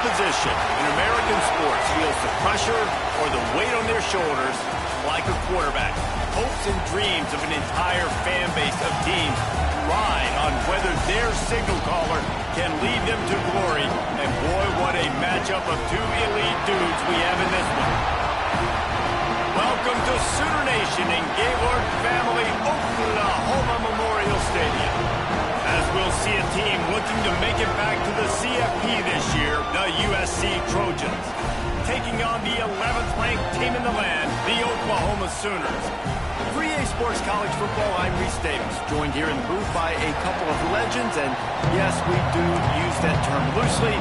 position in American sports feels the pressure or the weight on their shoulders like a quarterback. Hopes and dreams of an entire fan base of teams ride on whether their signal caller can lead them to glory. And boy, what a matchup of two elite dudes we have in this one. Welcome to Sooner Nation in Gaylord Family Oklahoma Memorial Stadium. As we'll see a team looking to make it back to the CFP this year, the USC Trojans, taking on the 11th ranked team in the land, the Oklahoma Sooners. For EA Sports College Football, I'm Reese Davis, joined here in the booth by a couple of legends, and yes, we do use that term loosely.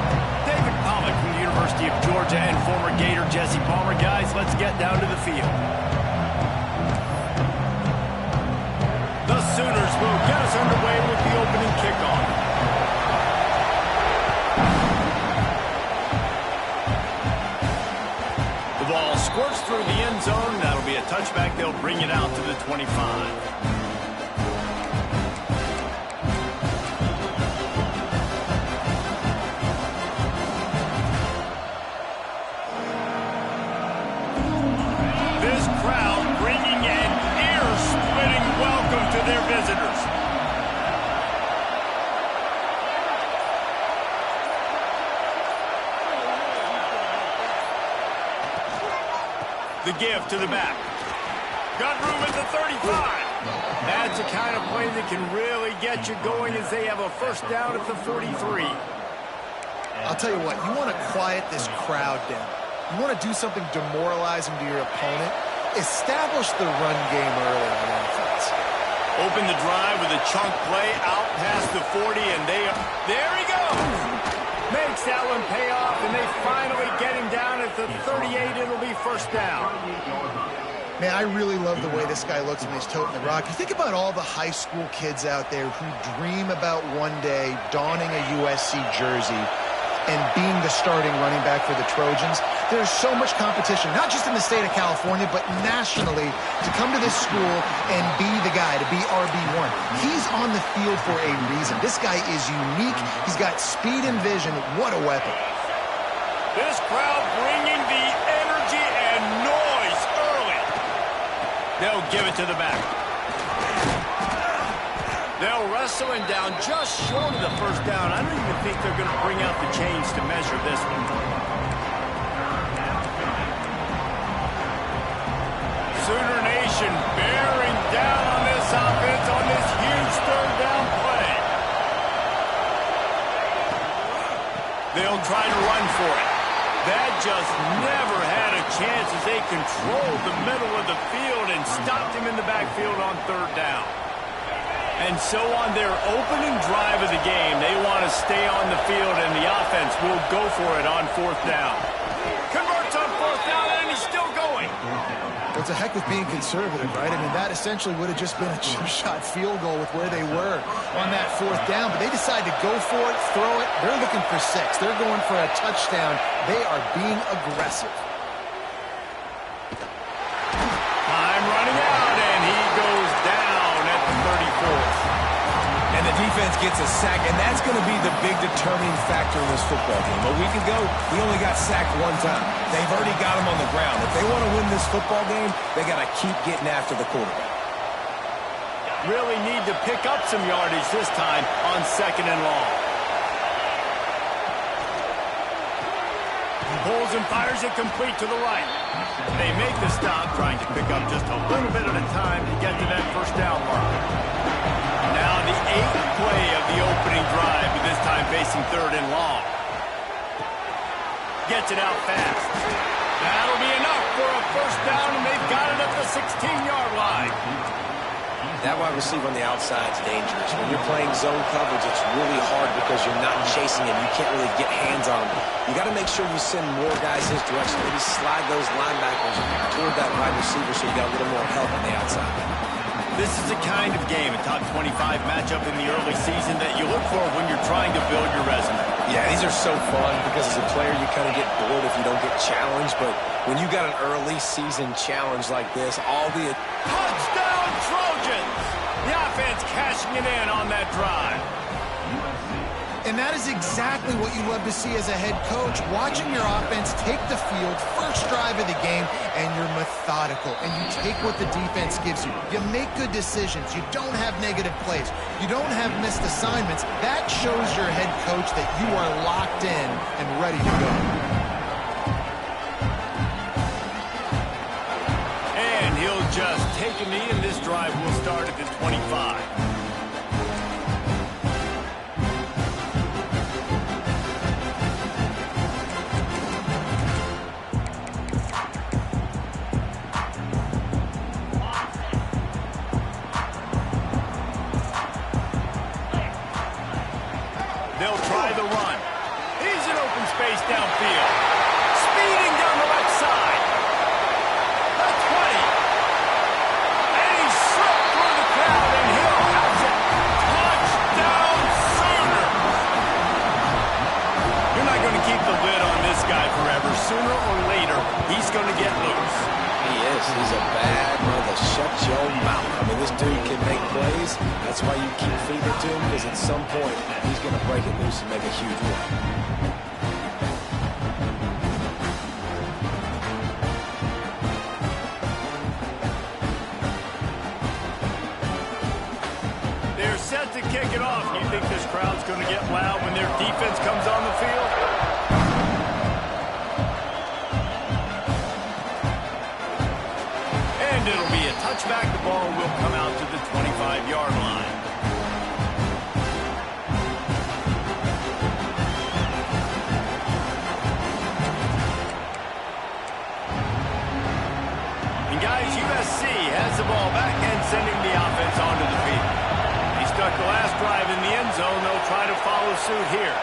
David Pollack from the University of Georgia and former Gator Jesse Palmer. Guys, let's get down to the field. The Sooners will get us underway with the opening kickoff. The ball squirts through the end zone. That'll be a touchback. They'll bring it out to the 25. Their visitors. The give to the back. Got room at the 35. That's the kind of play that can really get you going as they have a first down at the 43. I'll tell you what, you want to quiet this crowd down. You want to do something demoralizing to your opponent. Establish the run game early on offense. Open the drive with a chunk play out past the 40, and there he goes. Makes that one pay off, and they finally get him down at the 38. It'll be first down. Man, I really love the way this guy looks when he's toting the rock. You think about all the high school kids out there who dream about one day donning a USC jersey and being the starting running back for the Trojans. There's so much competition, not just in the state of California, but nationally, to come to this school and be the guy, to be RB1. He's on the field for a reason. This guy is unique. He's got speed and vision. What a weapon. This crowd bringing the energy and noise early. They'll give it to the back. They'll wrestle him down just short of the first down. I don't even think they're going to bring out the chains to measure this one. Sooner Nation bearing down on this offense on this huge third down play. They'll try to run for it. That just never had a chance as they controlled the middle of the field and stopped him in the backfield on third down. And so on their opening drive of the game, they want to stay on the field, and the offense will go for it on fourth down. Converts on fourth down, and he's still going. Well, it's a heck of being conservative, right? I mean, that essentially would have just been a chip-shot field goal with where they were on that fourth down. But they decided to go for it, throw it. They're looking for 6. They're going for a touchdown. They are being aggressive. Time running out, and he goes down at the 34th. And the defense gets a sack, and that's going to be the big determining factor in this football game. A week ago, he only got sacked one time. They've already got him on the ground. If they want to win this football game, they got to keep getting after the quarterback. Really need to pick up some yardage this time on second and long. Pulls and fires it complete to the right. They make the stop, trying to pick up just a little bit at a time to get to that first down line. Now the 8th play of the opening drive, but this time facing third and long. Gets it out fast. That'll be enough for a first down, and they've got it at the 16-yard line. That wide receiver on the outside is dangerous. When you're playing zone coverage, it's really hard because you're not chasing him. You can't really get hands on him. You got to make sure you send more guys his direction. Maybe slide those linebackers toward that wide receiver so you got a little more help on the outside. This is the kind of game, a top 25 matchup in the early season, that you look for when you're trying to build your resume. Yeah, these are so fun because as a player, you kind of get bored if you don't get challenged. But when you got an early season challenge like this, all the... Touchdown Trojans! The offense cashing it in on that drive. And that is exactly what you love to see as a head coach, watching your offense take the field, first drive of the game, and you're methodical, and you take what the defense gives you. You make good decisions. You don't have negative plays. You don't have missed assignments. That shows your head coach that you are locked in and ready to go. And he'll just take a knee, and this drive will start at the 25. They'll try the run. He's in open space downfield. Speeding down the left side. The 20. And he slipped through the crowd, and Hill has it. Touchdown, Sooners. You're not going to keep the lid on this guy forever. Sooner or later, he's going to get loose. He is. He's a bad mother. Shut your mouth. I mean, this dude can make plays. That's why you keep feeding it to him, because at some point, he's going to break it loose and make a huge run. They're set to kick it off. You think this crowd's going to get loud when their defense comes on the field? And it'll be a touchback. The ball will come out to the 25-yard line. And guys, USC has the ball back and sending the offense onto the field. He stuck the last drive in the end zone. They'll try to follow suit here.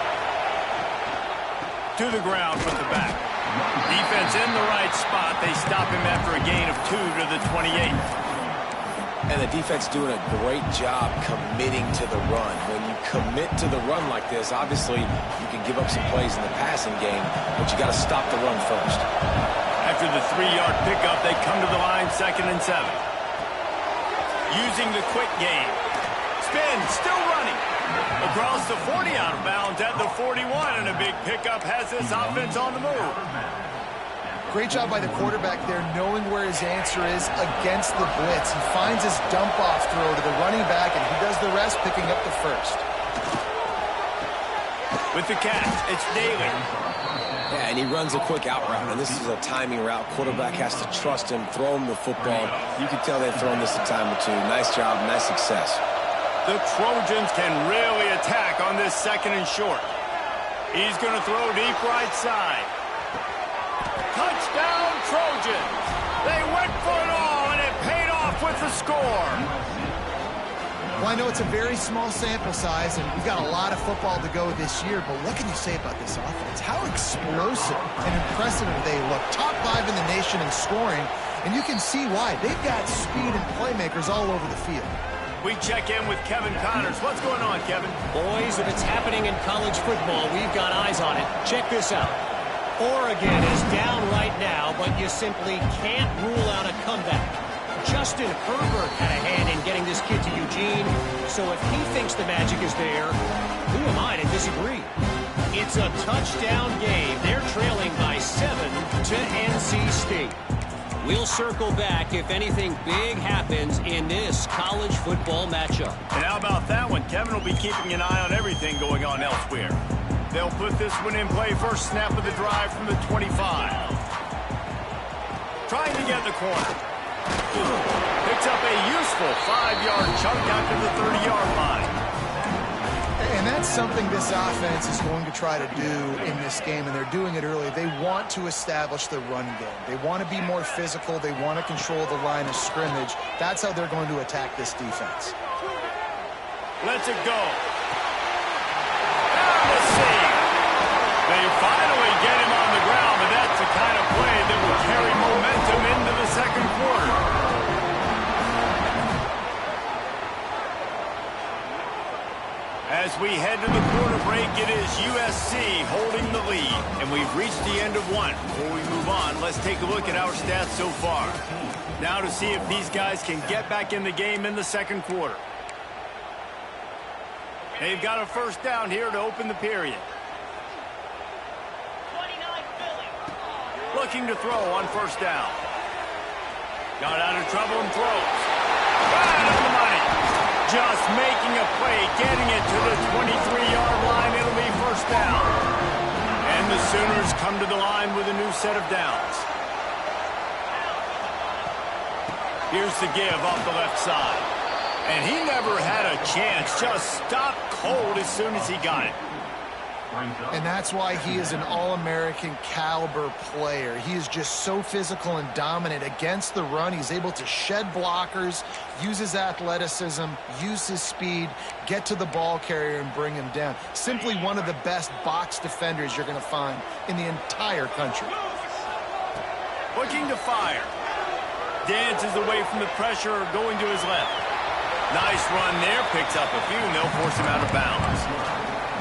To the ground with the back. Defense in the right spot. They stop him after a gain of 2 to the 28. And the defense doing a great job committing to the run. When you commit to the run like this, obviously you can give up some plays in the passing game, but you got to stop the run first. After the 3-yard pickup, they come to the line, 2nd and 7. Using the quick game. Spin, still running. Across the 40, out of bounds at the 41, and a big pickup has this offense on the move. Great job by the quarterback there, knowing where his answer is against the blitz. He finds his dump-off throw to the running back, and he does the rest, picking up the first. With the catch, it's Daly. Yeah, and he runs a quick out route, and this is a timing route. Quarterback has to trust him, throw him the football. You can tell they've thrown this a time or two. Nice job, nice success. The Trojans can really attack on this 2nd and short. He's going to throw deep right side. Touchdown, Trojans. They went for it all, and it paid off with the score. Well, I know it's a very small sample size, and we've got a lot of football to go this year, but what can you say about this offense? How explosive and impressive they look. Top 5 in the nation in scoring, and you can see why. They've got speed and playmakers all over the field. We check in with Kevin Connors. What's going on, Kevin? Boys, if it's happening in college football, we've got eyes on it. Check this out. Oregon is down right now, but you simply can't rule out a comeback. Justin Herbert had a hand in getting this kid to Eugene, so if he thinks the magic is there, who am I to disagree? It's a touchdown game. They're trailing by 7 to NC State. We'll circle back if anything big happens in this college football matchup. And how about that one? Kevin will be keeping an eye on everything going on elsewhere. They'll put this one in play. First snap of the drive from the 25. Trying to get in the corner. Picks up a useful 5-yard chunk out to the 30-yard line. And that's something this offense is going to try to do in this game, and they're doing it early. They want to establish the run game. They want to be more physical. They want to control the line of scrimmage. That's how they're going to attack this defense. Lets it go. Down the seam. They finally get him on the ground, but that's the kind of play that will carry momentum into the 2nd quarter. As we head to the quarter break, it is USC holding the lead, and we've reached the end of one. Before we move on, let's take a look at our stats so far. Now to see if these guys can get back in the game in the 2nd quarter. They've got a first down here to open the period. Looking to throw on first down. Got out of trouble and throws. Right on the money. Just making a play, getting it to the 23-yard line. It'll be first down. And the Sooners come to the line with a new set of downs. Here's the give off the left side. And he never had a chance. Just stopped cold as soon as he got it. And that's why he is an All-American caliber player. He is just so physical and dominant against the run. He's able to shed blockers, use his athleticism, use his speed, get to the ball carrier and bring him down. Simply one of the best box defenders you're going to find in the entire country. Looking to fire. Dances away from the pressure, going to his left. Nice run there, picks up a few, and they'll force him out of bounds.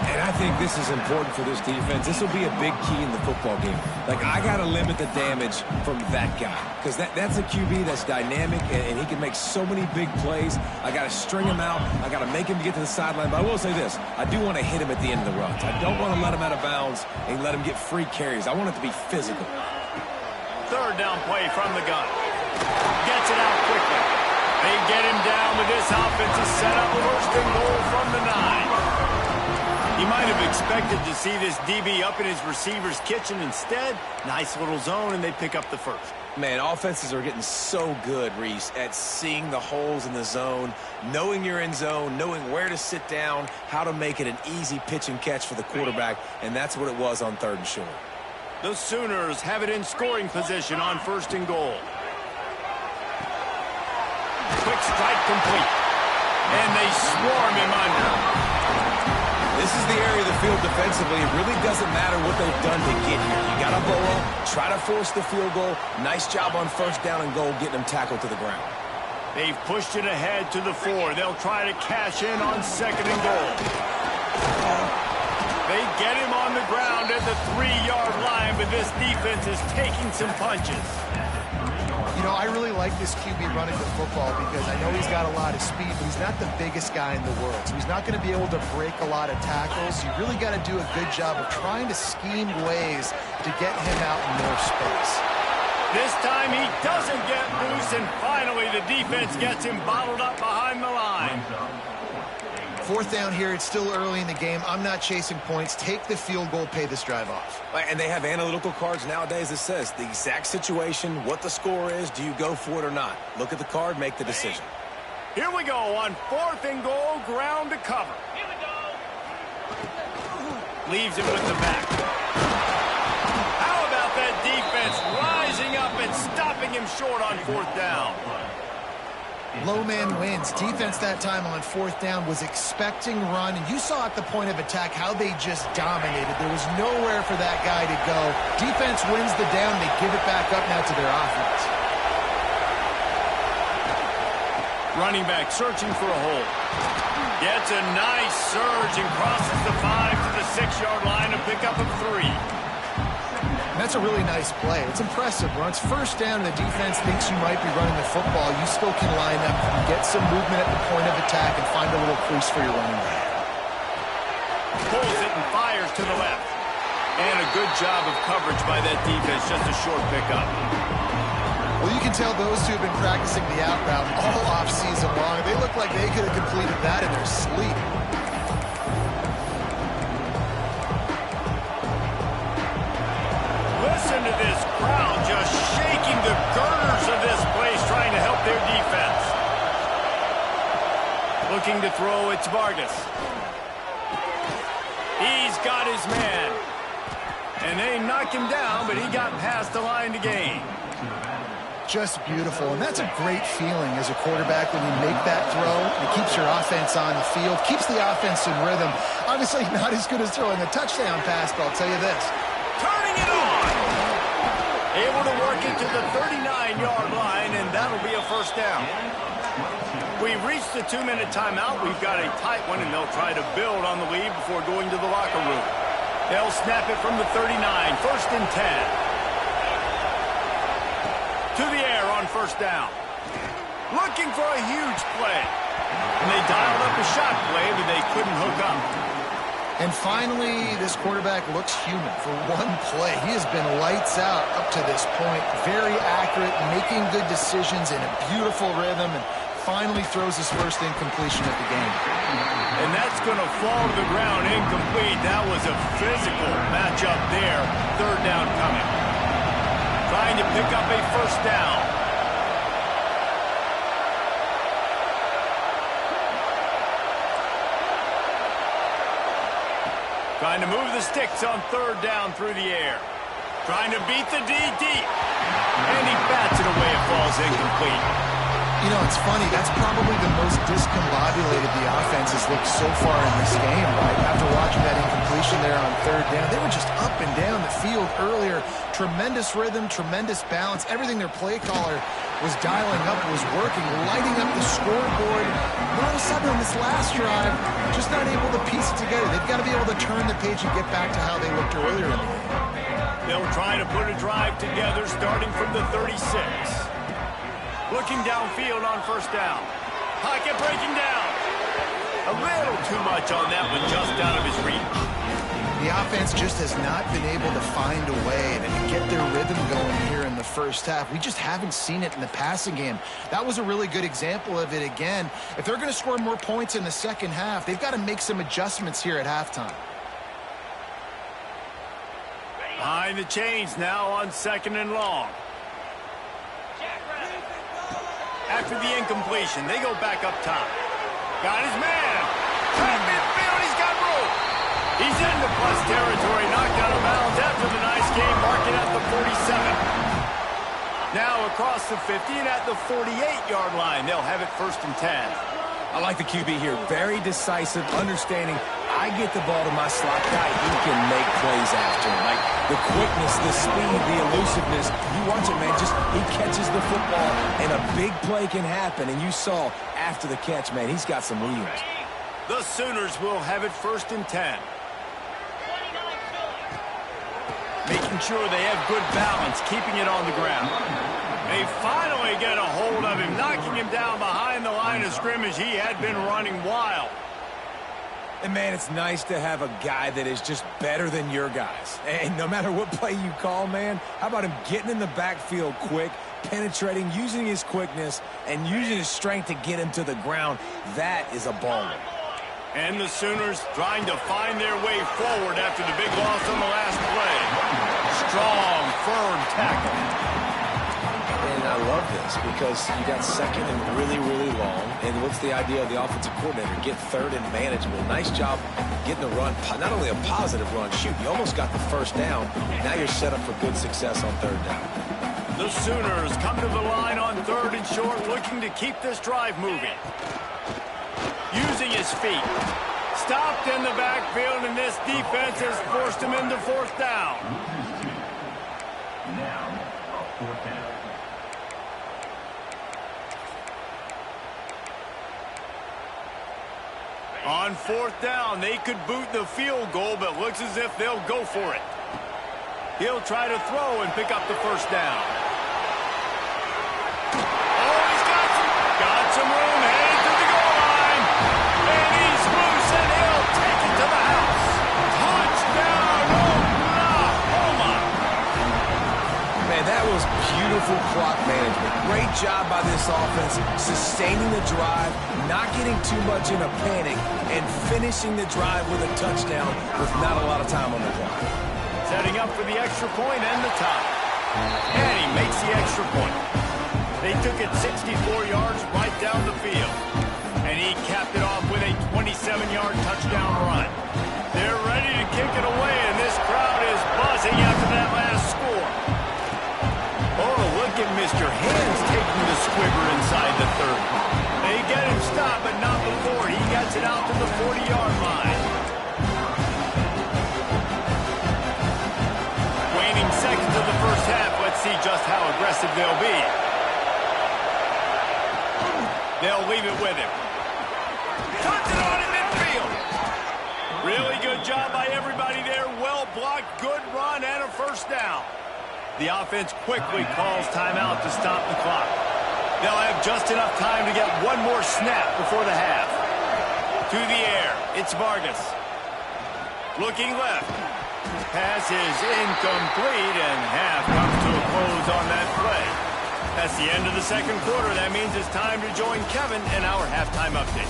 And I think this is important for this defense. This will be a big key in the football game. Like, I got to limit the damage from that guy. Because that's a QB that's dynamic, and he can make so many big plays. I got to string him out. I got to make him get to the sideline. But I will say this. I do want to hit him at the end of the runs. I don't want to let him out of bounds and let him get free carries. I want it to be physical. Third down play from the gun. Gets it out quickly. They get him down with this offensive setup. First and goal from the 9. He might have expected to see this DB up in his receiver's kitchen. Instead, nice little zone, and they pick up the first. Man, offenses are getting so good, Reese, at seeing the holes in the zone, knowing you're in zone, knowing where to sit down, how to make it an easy pitch and catch for the quarterback, and that's what it was on third and short. The Sooners have it in scoring position on first and goal. Quick strike complete. And they swarm him under. This is the area of the field defensively. It really doesn't matter what they've done to get here. You got to burrow, try to force the field goal. Nice job on first down and goal, getting them tackled to the ground. They've pushed it ahead to the 4. They'll try to cash in on second and goal. They get him on the ground at the 3-yard line, but this defense is taking some punches. You know, I really like this QB running the football because I know he's got a lot of speed, but he's not the biggest guy in the world. So he's not going to be able to break a lot of tackles. You really got to do a good job of trying to scheme ways to get him out in more space. This time he doesn't get loose, and finally the defense gets him bottled up behind the line. Fourth down here. It's still early in the game. I'm not chasing points. Take the field goal, pay this drive off. And they have analytical cards nowadays that says the exact situation, what the score is, do you go for it or not? Look at the card, make the decision. Here we go on fourth and goal, ground to cover. Here we go. Leaves him with the back. How about that defense rising up and stopping him short on fourth down? Low man wins. Defense that time on fourth down was expecting run, and you saw at the point of attack how they just dominated. There was nowhere for that guy to go. Defense wins the down. They give it back up now to their offense. Running back searching for a hole. Gets a nice surge and crosses the 5 to the 6-yard line to pick up a 3. That's a really nice play. It's impressive. When it's first down and the defense thinks you might be running the football, you still can line up and get some movement at the point of attack and find a little crease for your running back. Pulls it and fires to the left. And a good job of coverage by that defense. Just a short pickup. Well, you can tell those two have been practicing the out route all off-season long. They look like they could have completed that in their sleep. Listen to this crowd just shaking the girders of this place, trying to help their defense. Looking to throw, it's Vargas. He's got his man. And they knocked him down, but he got past the line to gain. Just beautiful, and that's a great feeling as a quarterback when you make that throw. It keeps your offense on the field, keeps the offense in rhythm. Obviously not as good as throwing a touchdown pass, but I'll tell you this. Turning it on! Able to work it to the 39-yard line, and that'll be a first down. We've reached the 2-minute timeout. We've got a tight one, and they'll try to build on the lead before going to the locker room. They'll snap it from the 39, first and 10. To the air on first down. Looking for a huge play. And they dialed up a shot play, but they couldn't hook up. And finally, this quarterback looks human for one play. He has been lights out up to this point. Very accurate, making good decisions in a beautiful rhythm, and finally throws his first incompletion of the game. And that's going to fall to the ground incomplete. That was a physical matchup there. Third down coming. Trying to pick up a first down. Trying to move the sticks on third down through the air. Trying to beat the D deep. And he bats it away. It falls incomplete. You know, it's funny. That's probably the most discombobulated the offense has looked so far in this game, right? After watching that incompletion there on third down, they were just up and down the field earlier. Tremendous rhythm, tremendous balance. Everything their play caller was dialing up was working, lighting up the scoreboard. But all of a sudden on this last drive, just not able to piece it together. They've got to be able to turn the page and get back to how they looked earlier in the game. They'll try to put a drive together starting from the 36. Looking downfield on first down. Pocket breaking down. A little too much on that one, just out of his reach. The offense just has not been able to find a way to get their rhythm going here in the first half. We just haven't seen it in the passing game. That was a really good example of it again. If they're going to score more points in the second half, they've got to make some adjustments here at halftime. Behind the chains now on second and long. After the incompletion, they go back up top. Got his man. Trap midfield, he's got room. He's into plus territory, knocked out of bounds after the nice game, marking at the 47. Now across the 50 and at the 48-yard line, they'll have it first and 10. I like the QB here. Very decisive, understanding. I get the ball to my slot guy. He can make plays after him. Like the quickness, the speed, the elusiveness. You watch it, man. Just he catches the football, and a big play can happen. And you saw after the catch, man, he's got some wheels. The Sooners will have it first and 10. Making sure they have good balance, keeping it on the ground. They finally get a hold of him, knocking him down behind the line of scrimmage. He had been running wild. And, man, it's nice to have a guy that is just better than your guys. And no matter what play you call, man, how about him getting in the backfield quick, penetrating, using his quickness, and using his strength to get him to the ground? That is a baller. And the Sooners trying to find their way forward after the big loss on the last play. Strong, firm tackle. And I love this because you got second and really, really long. And what's the idea of the offensive coordinator? Get third and manageable. Nice job getting the run. Not only a positive run, shoot, you almost got the first down. Now you're set up for good success on third down. The Sooners come to the line on third and short, looking to keep this drive moving. Using his feet. Stopped in the backfield, and this defense has forced him into fourth down. On fourth down, they could boot the field goal, but looks as if they'll go for it. He'll try to throw and pick up the first down. Oh, he's got some room, heading to the goal line. And he's loose, and he'll take it to the house. Touchdown, Oklahoma. Man, that was beautiful clock management. Great job by this offense, sustaining the drive, not getting too much in a panic, and finishing the drive with a touchdown with not a lot of time on the clock. Setting up for the extra point and the tie. And he makes the extra point. They took it 64 yards right down the field. And he capped it off with a 27-yard touchdown run. They're ready to kick it away, and this crowd is buzzing after that last score. Oh, look at Mr. Hands taking the squibber inside the 30. They get him stopped, but not before. He gets it out to the 40-yard line. Waning seconds of the first half. Let's see just how aggressive they'll be. They'll leave it with him. Turns it on in midfield. Really good job by everybody there. Well blocked, good run, and a first down. The offense quickly calls timeout to stop the clock. They'll have just enough time to get one more snap before the half. To the air, it's Vargas. Looking left. Pass is incomplete, and half comes to a close on that play. That's the end of the second quarter. That means it's time to join Kevin in our halftime update.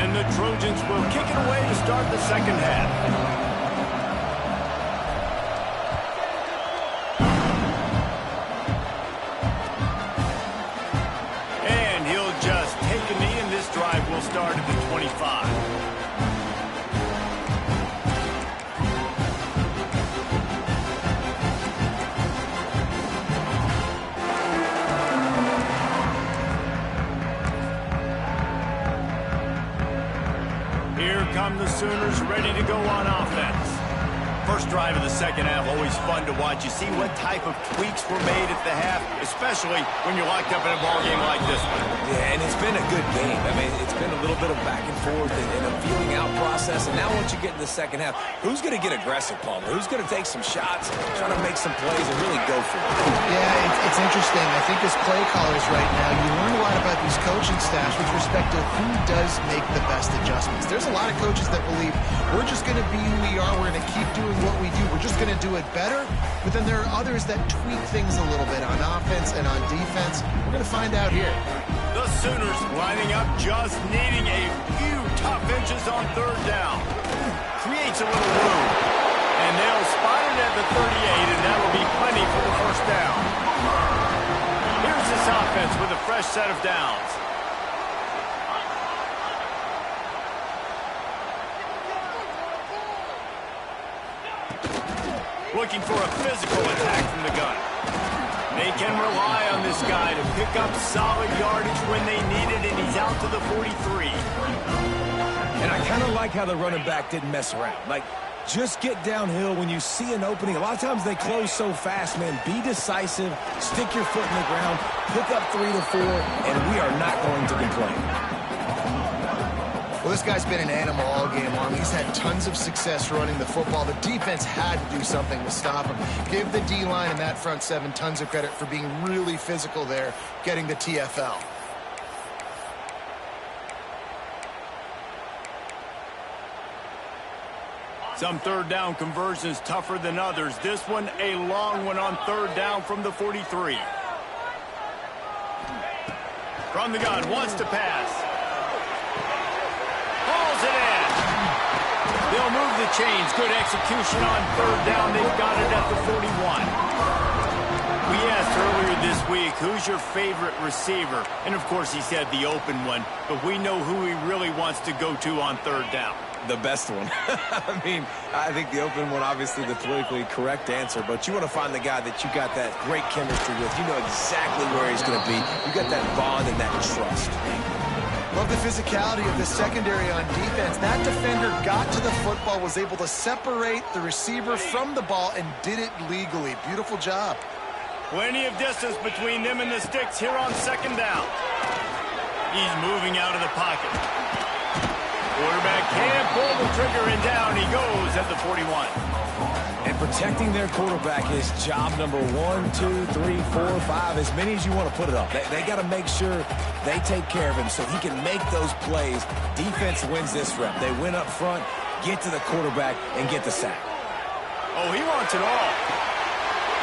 And the Trojans will kick it away to start the second half. Will start at the 25. Here come the Sooners ready to go on offense. First drive of the second half, always fun to watch. You see what type of tweaks were made at the half, especially when you're locked up in a ball game like this one. Yeah, and it's been a good game. I mean, it's been a little bit of back and forth and a feeling out process. And now once you get in the second half, who's going to get aggressive, Palmer? Who's going to take some shots, try to make some plays, and really go for it? Yeah, it's interesting. I think as play callers right now, you learn a lot about these coaching staffs with respect to who does make the best adjustments. There's a lot of coaches that believe we're just going to be who we are. We're going to keep doing what we do. We're just going to do it better. But then there are others that tweak things a little bit on offense and on defense. We're going to find out here. The Sooners lining up, just needing a few tough inches on third down. Creates a little room. And they'll spot it at the 38, and that'll be plenty for the first down. Here's this offense with a fresh set of downs. Looking for a physical attack from the gun. They can rely on this guy to pick up solid yardage when they need it, and he's out to the 43. And I kind of like how the running back didn't mess around. Like, just get downhill when you see an opening. A lot of times they close so fast, man. Be decisive, stick your foot in the ground, pick up 3 to 4, and we are not going to complain. Well, this guy's been an animal all game long. He's had tons of success running the football. The defense had to do something to stop him. Give the D-line and that front seven tons of credit for being really physical there, getting the TFL. Some third down conversions tougher than others. This one, a long one on third down from the 43. From the gun, wants to pass. Hauls it in. They'll move the chains. Good execution on third down. They've got it at the 41. We asked earlier this week, who's your favorite receiver? And, of course, he said the open one. But we know who he really wants to go to on third down. The best one. I mean, I think the open one, obviously the politically correct answer, but you want to find the guy that you got that great chemistry with. You know exactly where he's going to be. You got that bond and that trust. Love the physicality of the secondary on defense. That defender got to the football, was able to separate the receiver from the ball, and did it legally. Beautiful job. Plenty of distance between them and the sticks here on second down. He's moving out of the pocket. Quarterback can't pull the trigger, and down he goes at the 41. And protecting their quarterback is job number 1, 2, 3, 4, 5, as many as you want to put it up. They got to make sure they take care of him so he can make those plays. Defense wins this rep. They win up front, get to the quarterback, and get the sack. Oh, he wants it all.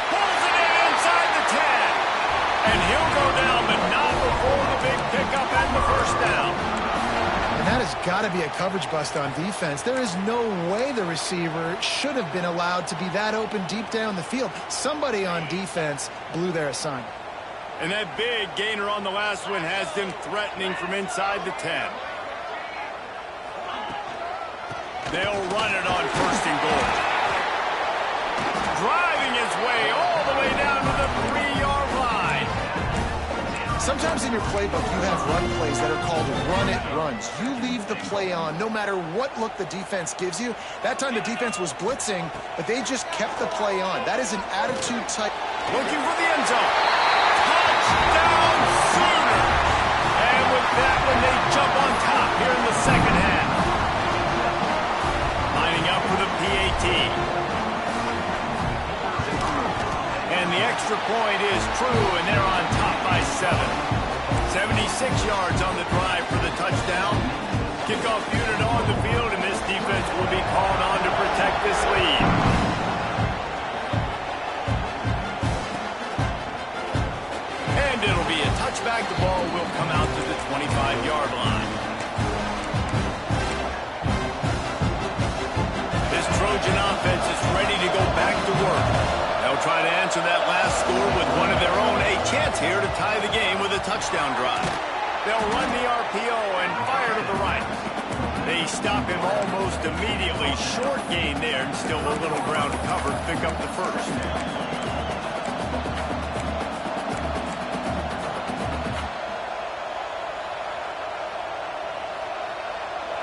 Pulls it in inside the 10. And he'll go down, but not before the big pickup and the first down. That has got to be a coverage bust on defense. There is no way the receiver should have been allowed to be that open deep down the field. Somebody on defense blew their assignment. And that big gainer on the last one has them threatening from inside the 10. They'll run it on first and goal. Driving his way all the way down to the 3-yard line. Sometimes in your playbook, you have run plays that are called run-it runs. You leave the play on no matter what look the defense gives you. That time the defense was blitzing, but they just kept the play on. That is an attitude type. Looking for the end zone. Touchdown, Sooners! And with that one, they jump on top here in the second half. Lining up for the PAT. extra point is true, and they're on top by 7. 76 yards on the drive for the touchdown. Kickoff unit on the field, and this defense will be called on to protect this lead. And it'll be a touchback. The ball will come out to the 25-yard line. This Trojan offense is ready to go back to work. They'll try to answer that last score with one of their own. A chance here to tie the game with a touchdown drive. They'll run the RPO and fire to the right. They stop him almost immediately. Short gain there, and still a little ground to cover to pick up the first.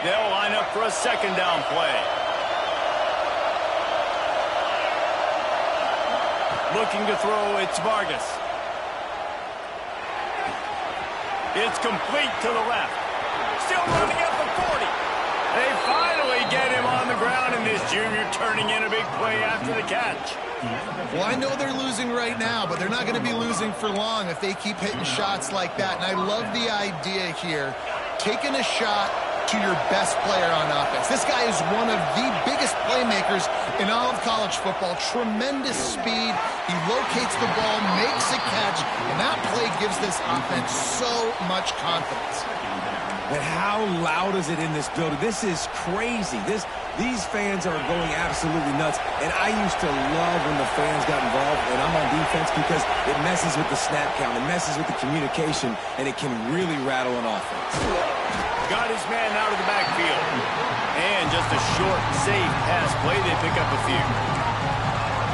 They'll line up for a second down play. Looking to throw, it's Vargas. It's complete to the left. Still running at the 40. They finally get him on the ground, and this junior turning in a big play after the catch. Well, I know they're losing right now, but they're not going to be losing for long if they keep hitting shots like that. And I love the idea here, taking a shot to your best player on offense. This guy is one of the biggest playmakers in all of college football. Tremendous speed. He locates the ball, makes a catch, and that play gives this offense so much confidence. But how loud is it in this building? This is crazy. These fans are going absolutely nuts. And I used to love when the fans got involved, and I'm on defense, because it messes with the snap count, it messes with the communication, and it can really rattle an offense. Got his man out of the backfield. And just a short, safe pass play. They pick up a few.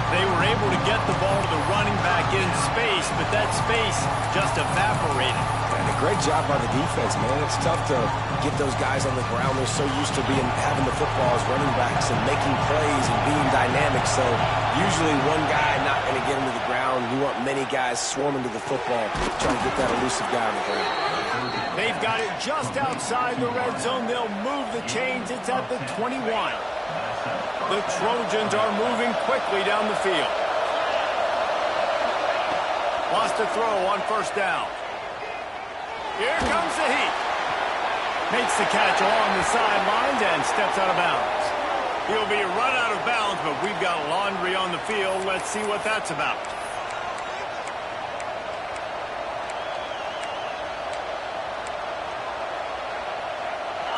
They were able to get the ball to the running back in space, but that space just evaporated. And a great job by the defense, man. It's tough to get those guys on the ground. They're so used to having the football as running backs and making plays and being dynamic. So usually one guy not going to get him to the ground. You want many guys swarming to the football, trying to get that elusive guy on the ground. They've got it just outside the red zone. They'll move the chains. It's at the 21. The Trojans are moving quickly down the field. Lost a throw on first down. Here comes the heat. Makes the catch along the sidelines and steps out of bounds. He'll be run out of bounds, but we've got laundry on the field. Let's see what that's about.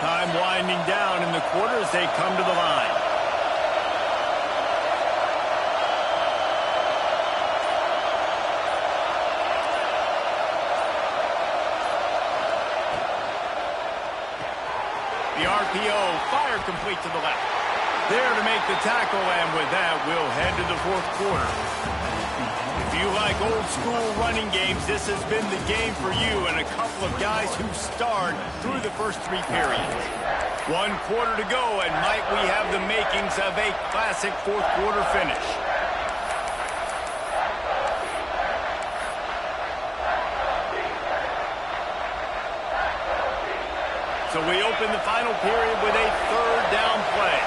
Time winding down in the quarter as they come to the line. The RPO, fire complete to the left. There to make the tackle, and with that, we'll head to the fourth quarter. If you like old school running games, this has been the game for you and a couple of guys who starred through the first 3 periods. 1 quarter to go, and might we have the makings of a classic fourth quarter finish. So we open the final period with a third down play.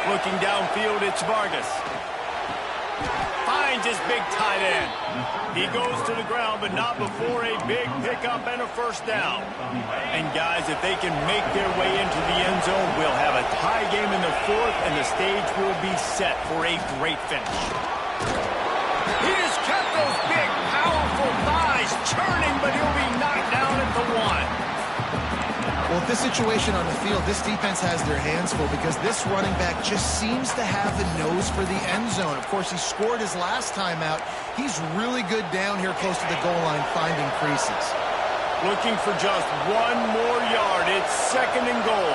Looking downfield, it's Vargas. Finds his big tight end. He goes to the ground, but not before a big pickup and a first down. And guys, if they can make their way into the end zone, we'll have a tie game in the fourth, and the stage will be set for a great finish. He just kept those big, powerful thighs churning, but he'll be knocked down at the 1. Well, with this situation on the field, this defense has their hands full because this running back just seems to have the nose for the end zone. Of course, he scored his last time out. He's really good down here close to the goal line, finding creases. Looking for just 1 more yard. It's 2nd and goal.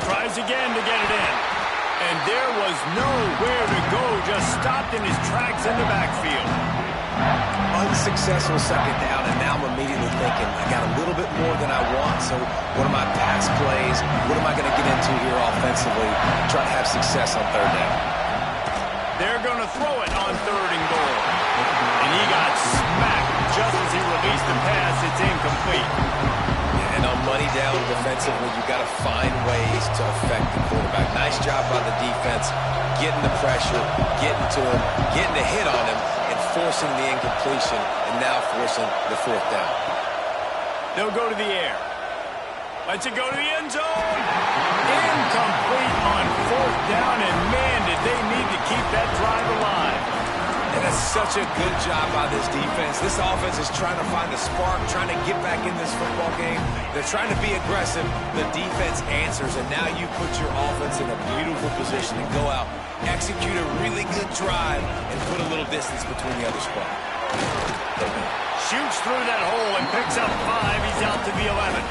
Tries again to get it in. And there was nowhere to go, just stopped in his tracks in the backfield. Unsuccessful 2nd down, and now I'm immediately thinking, I got a little bit more than I want, so what are my pass plays? What am I going to get into here offensively? Try to have success on 3rd down. They're going to throw it on 3rd and goal. And he got smacked just as he released the pass. It's incomplete. And on money down defense. offensively, you've got to find ways to affect the quarterback. Nice job by the defense, getting the pressure, getting to him, getting a hit on him, and forcing the incompletion, and now forcing the fourth down. They'll go to the air. Let's it go to the end zone. Incomplete on fourth down, and man, did they need to keep that drive alive. And that's such a good job by this defense. This offense is trying to find a spark, trying to get back in this football game. They're trying to be aggressive. The defense answers, and now you put your offense in a beautiful position to go out, execute a really good drive, and put a little distance between the other squad. Shoots through that hole and picks up 5. He's out to the 11.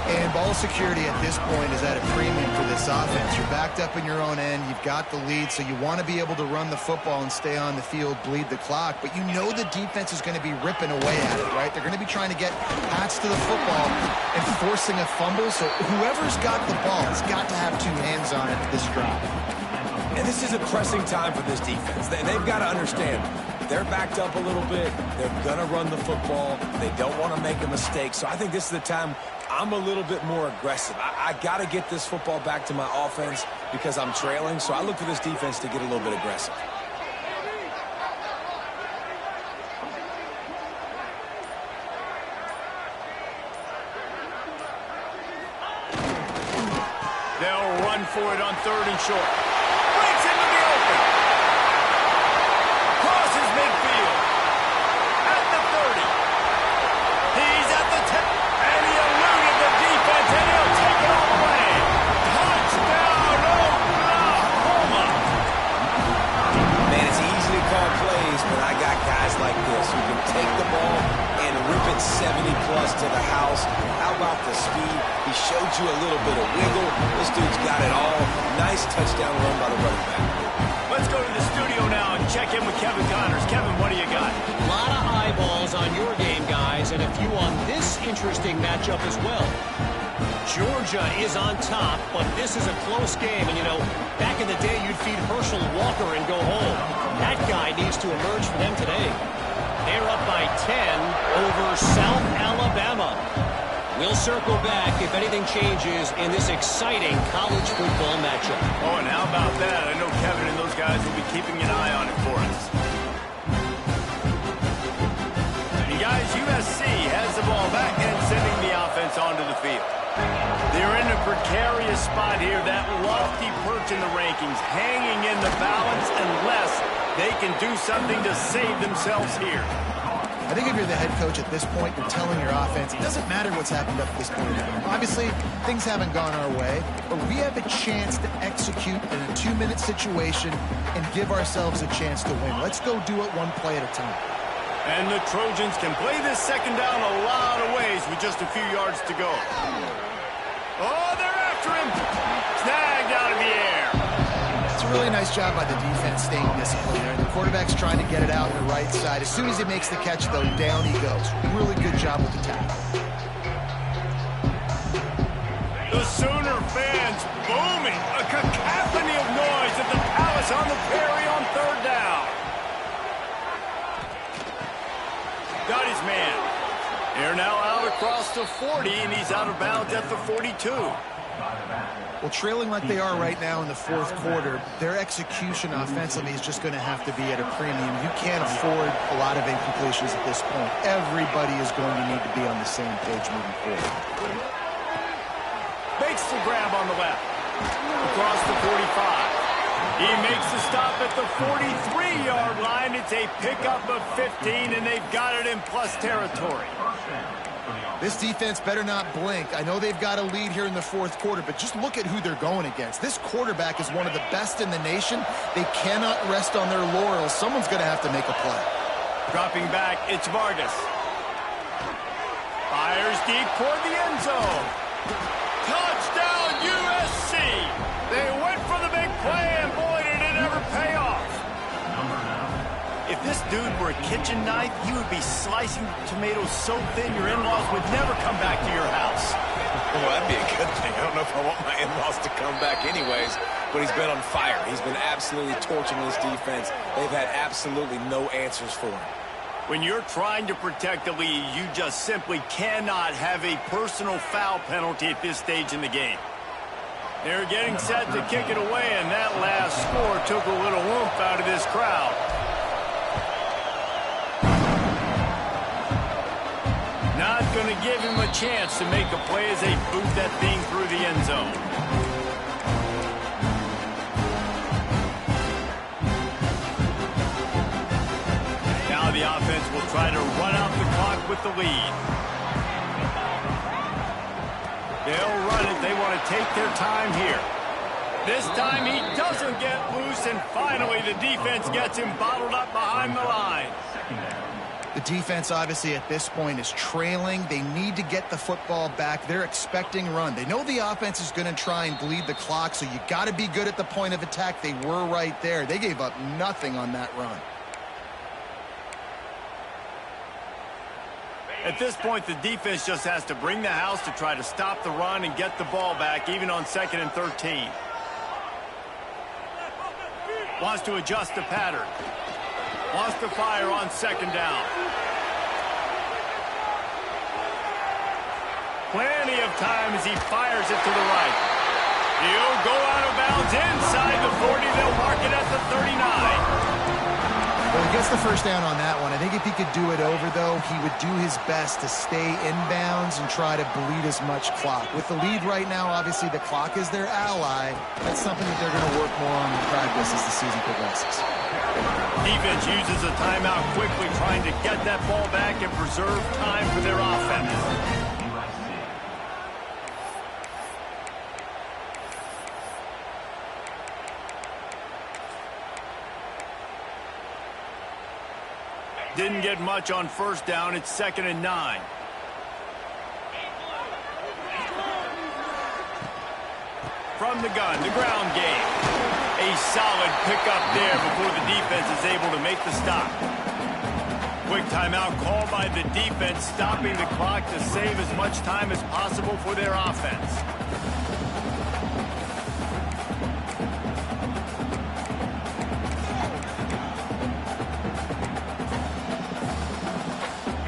And ball security at this point is at a premium for this offense. You're backed up in your own end. You've got the lead, so you want to be able to run the football and stay on the field, bleed the clock. But you know the defense is going to be ripping away at it, right? They're going to be trying to get hats to the football and forcing a fumble. So whoever's got the ball has got to have 2 hands on it this drive. And this is a pressing time for this defense. They've got to understand, they're backed up a little bit. They're going to run the football. They don't want to make a mistake. So I think this is the time I'm a little bit more aggressive. I got to get this football back to my offense because I'm trailing. So I look for this defense to get a little bit aggressive. They'll run for it on 3rd and short. Breaks into the open. Crosses midfield. At the 30. He's at the 10. And he eluded the defense, and he'll take it all the way. Touchdown, Oklahoma. Man, it's easy to call plays, but I got guys like this who can take the ball and rip it 70-plus to the house. How about the speed? He showed you a little bit of wiggle. This dude's got it all. Nice touchdown run by the running back. Let's go to the studio now and check in with Kevin Connors. Kevin, what do you got? A lot of eyeballs on your game, guys, and a few on this interesting matchup as well. Georgia is on top, but this is a close game. And, you know, back in the day, you'd feed Herschel Walker and go home. That guy needs to emerge for them today. They're up by 10 over South Alabama. We'll circle back if anything changes in this exciting college football matchup. Oh, and how about that? I know Kevin and those guys will be keeping an eye on it for us. And guys, USC has the ball back and sending the offense onto the field. They're in a precarious spot here, that lofty perch in the rankings, hanging in the balance unless they can do something to save themselves here. I think if you're the head coach at this point, you're telling your offense, it doesn't matter what's happened up to this point. Obviously, things haven't gone our way, but we have a chance to execute in a 2-minute situation and give ourselves a chance to win. Let's go do it one play at a time. And the Trojans can play this second down a lot of ways with just a few yards to go. Oh, they're after him. Snagged out of the air. It's a really nice job by the defense staying disciplined there. The quarterback's trying to get it out on the right side. As soon as he makes the catch, though, down he goes. Really good job with the tackle. The Sooner fans booming. A cacophony of noise at the Palace on the Prairie on 3rd down. Got his man. They're now out across the 40, and he's out of bounds at the 42. Well, trailing like they are right now in the 4th quarter, their execution offensively is just going to have to be at a premium. You can't afford a lot of incompletions at this point. Everybody is going to need to be on the same page moving forward. Makes the grab on the left. Across the 45. He makes the stop at the 43-yard line. It's a pickup of 15, and they've got it in plus territory. This defense better not blink. I know they've got a lead here in the 4th quarter, but just look at who they're going against. This quarterback is one of the best in the nation. They cannot rest on their laurels. Someone's going to have to make a play. Dropping back, it's Vargas. Fires deep toward the end zone. Touchdown, USC! They went for the big play, and boy, did it ever pay off. If this dude were a kitchen knife, he would be slicing tomatoes so thin your in-laws would never come back to your house. Well, that'd be a good thing. I don't know if I want my in-laws to come back anyways, but he's been on fire. He's been absolutely torching this defense. They've had absolutely no answers for him. When you're trying to protect the lead, you just simply cannot have a personal foul penalty at this stage in the game. They're getting set to kick it away, and that last score took a little oomph out of this crowd. Not going to give him a chance to make a play as they boot that thing through the end zone. Now the offense will try to run out the clock with the lead. They'll run it. They want to take their time here. This time he doesn't get loose, and finally the defense gets him bottled up behind the line. The defense, obviously, at this point is trailing. They need to get the football back. They're expecting run. They know the offense is going to try and bleed the clock, so you got to be good at the point of attack. They were right there. They gave up nothing on that run. At this point, the defense just has to bring the house to try to stop the run and get the ball back, even on 2nd and 13. Wants to adjust the pattern. Wants to fire on 2nd down. Plenty of time as he fires it to the right. He'll go out of bounds inside the 40. They'll mark it at the 39. Well, he gets the first down on that one. I think if he could do it over, though, he would do his best to stay inbounds and try to bleed as much clock. With the lead right now, obviously the clock is their ally. That's something that they're going to work more on in practice as the season progresses. Defense uses a timeout quickly, trying to get that ball back and preserve time for their offense. Didn't get much on 1st down. It's 2nd and 9. From the gun, the ground game. A solid pickup there before the defense is able to make the stop. Quick timeout called by the defense, stopping the clock to save as much time as possible for their offense.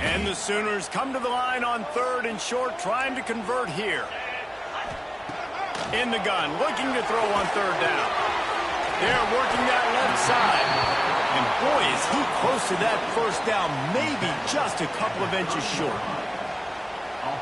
And the Sooners come to the line on 3rd and short, trying to convert here. In the gun, looking to throw on 3rd down. They're working that left side. And boy, is he close to that 1st down, maybe just a couple of inches short.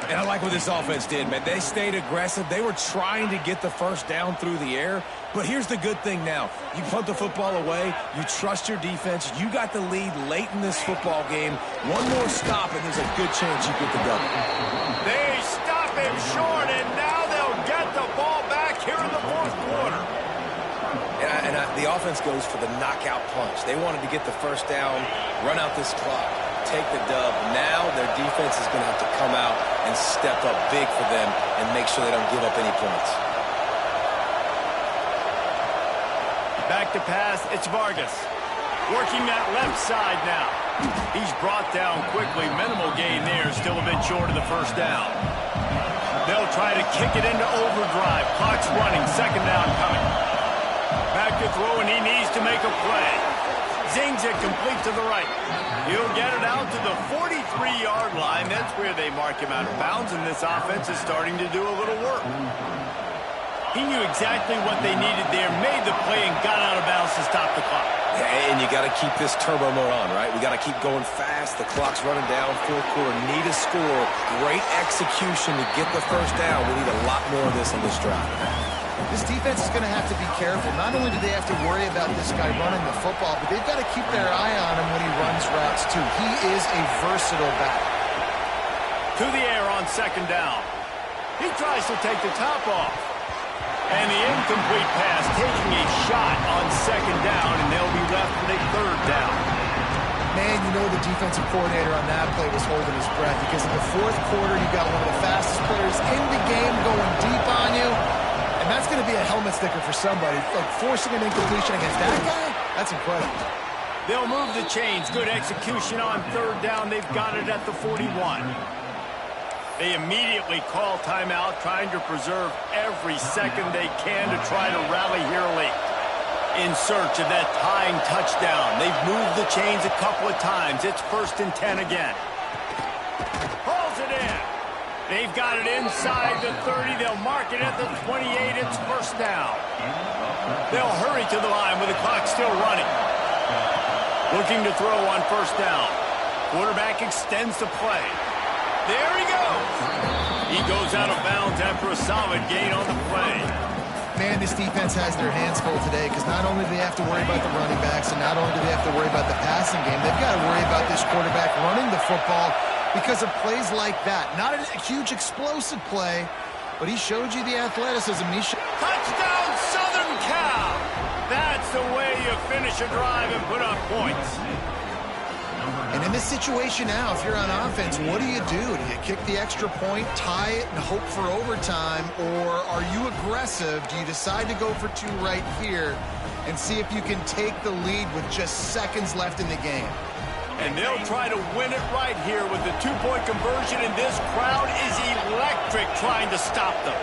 And I like what this offense did, man. They stayed aggressive. They were trying to get the 1st down through the air. But here's the good thing now. You punt the football away. You trust your defense. You got the lead late in this football game. One more stop, and there's a good chance you get the double. They stop him short, and now they'll get the ball back here in the 4th quarter. And the offense goes for the knockout punch. They wanted to get the 1st down, run out this clock, take the dub. Now their defense is going to have to come out and step up big for them and make sure they don't give up any points. Back to pass, it's Vargas. Working that left side now. He's brought down quickly. Minimal gain there, still a bit short of the 1st down. They'll try to kick it into overdrive. Clock's running, 2nd down coming. Back to throw, and he needs to make a play. Zings it complete to the right. He'll get it out to the 43-yard line. That's where they mark him out of bounds, and this offense is starting to do a little work. He knew exactly what they needed there, made the play, and got out of bounds to stop the clock. Yeah, and you got to keep this turbo mode on, right? We got to keep going fast. The clock's running down. 4th quarter, need a score. Great execution to get the 1st down. We need a lot more of this on this drive. This defense is going to have to be careful. Not only do they have to worry about this guy running the football, but they've got to keep their eye on him when he runs routes, too. He is a versatile back. To the air on 2nd down. He tries to take the top off. And the incomplete pass, taking a shot on 2nd down, and they'll be left with a 3rd down. Man, you know the defensive coordinator on that play was holding his breath, because in the 4th quarter, you got one of the fastest players in the game going deep on you. And that's going to be a helmet sticker for somebody. Like forcing an incompletion against that guy, that's incredible. They'll move the chains. Good execution on 3rd down. They've got it at the 41. They immediately call timeout, trying to preserve every second they can to try to rally here late. in search of that tying touchdown. They've moved the chains a couple of times. It's 1st and 10 again. Pulls it in. They've got it inside the 30. They'll mark it at the 28. It's 1st down. They'll hurry to the line with the clock still running. Looking to throw on 1st down. Quarterback extends the play. There he goes. He goes out of bounds after a solid gain on the play. Man, this defense has their hands full today because not only do they have to worry about the running backs and not only do they have to worry about the passing game, they've got to worry about this quarterback running the football because of plays like that. Not a huge explosive play, but he showed you the athleticism. Touchdown, Southern Cal! That's the way you finish a drive and put up points. And in this situation now, if you're on offense, what do? Do you kick the extra point, tie it, and hope for overtime? Or are you aggressive? Do you decide to go for 2 right here and see if you can take the lead with just seconds left in the game? And they'll try to win it right here with the 2-point conversion, and this crowd is electric trying to stop them.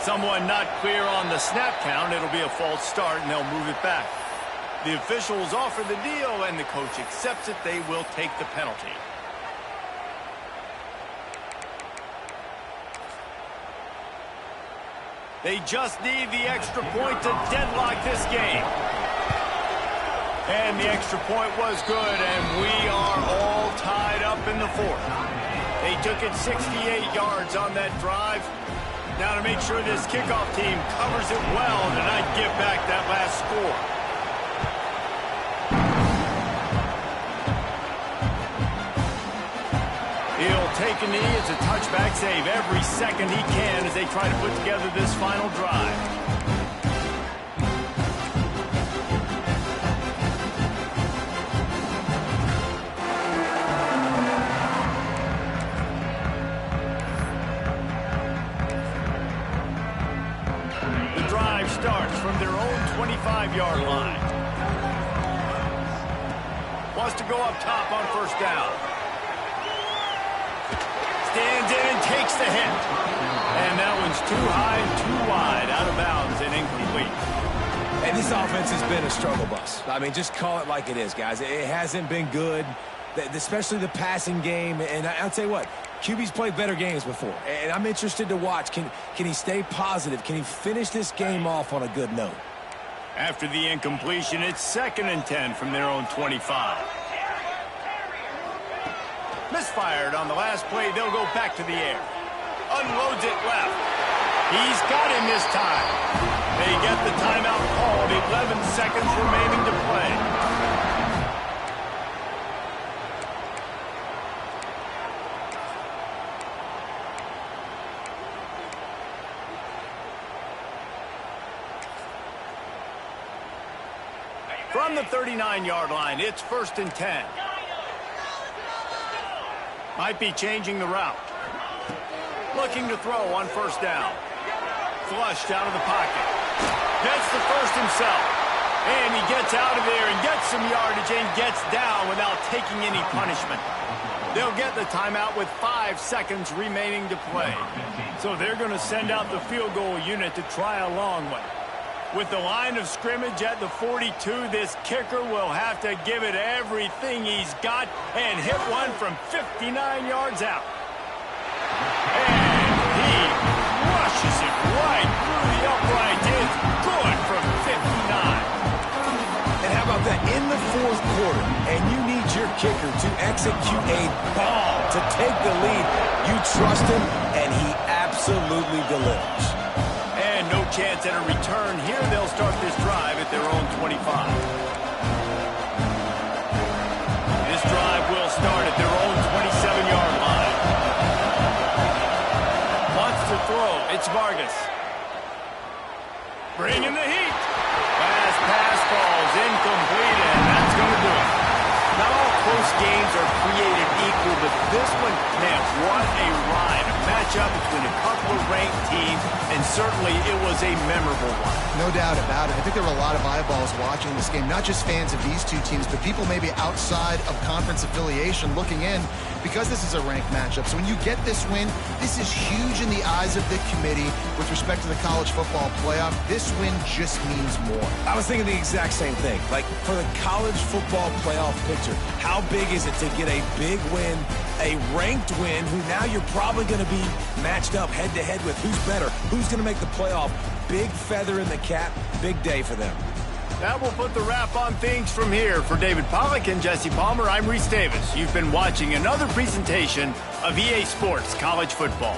Someone not clear on the snap count. It'll be a false start, and they'll move it back. The officials offer the deal, and the coach accepts it. They will take the penalty. They just need the extra point to deadlock this game. And the extra point was good, and we are all tied up in the 4th. They took it 68 yards on that drive. Now to make sure this kickoff team covers it well to not give back that last score. He'll take a knee. It's a touchback save every second he can as they try to put together this final drive. Starts from their own 25-yard line. Wants to go up top on 1st down. Stands in and takes the hit. And that one's too high, too wide, out of bounds and incomplete. And this offense has been a struggle bus. I mean, just call it like it is, guys. It hasn't been good, especially the passing game. And I'll tell you what, QB's played better games before, and I'm interested to watch. Can he stay positive? Can he finish this game off on a good note? After the incompletion, it's 2nd and 10 from their own 25. Misfired on the last play. They'll go back to the air. Unloads it left. He's got him this time. They get the timeout called. 11 seconds remaining to play. From the 39-yard line, it's 1st and 10. Might be changing the route. Looking to throw on 1st down. Flushed out of the pocket. Gets the first himself. And he gets out of there and gets some yardage and gets down without taking any punishment. They'll get the timeout with 5 seconds remaining to play. So they're going to send out the field goal unit to try a long one. With the line of scrimmage at the 42, this kicker will have to give it everything he's got and hit one from 59 yards out. And he rushes it right through the uprights. It's good from 59. And how about that? In the 4th quarter, and you need your kicker to execute a bomb to take the lead. You trust him, and he absolutely delivers. And no chance at a return here. They'll start this drive at their own 25. This drive will start at their own 27-yard line. Wants to throw. It's Vargas. Bringing the heat. Fast pass falls incomplete, and that's going to do it. Not all close games are created equal, but this one, man, what a ride. matchup between a couple of ranked teams, and certainly it was a memorable one. No doubt about it. I think there were a lot of eyeballs watching this game, not just fans of these two teams, but people maybe outside of conference affiliation looking in because this is a ranked matchup. So when you get this win, this is huge in the eyes of the committee with respect to the college football playoff. This win just means more. I was thinking the exact same thing. Like, for the college football playoff picture, how big is it to get a big win, a ranked win, who now you're probably going to be matched up head-to-head with who's better, who's going to make the playoff. Big feather in the cap, big day for them. That will put the wrap on things from here. For David Pollack and Jesse Palmer, I'm Reese Davis. You've been watching another presentation of EA Sports College Football.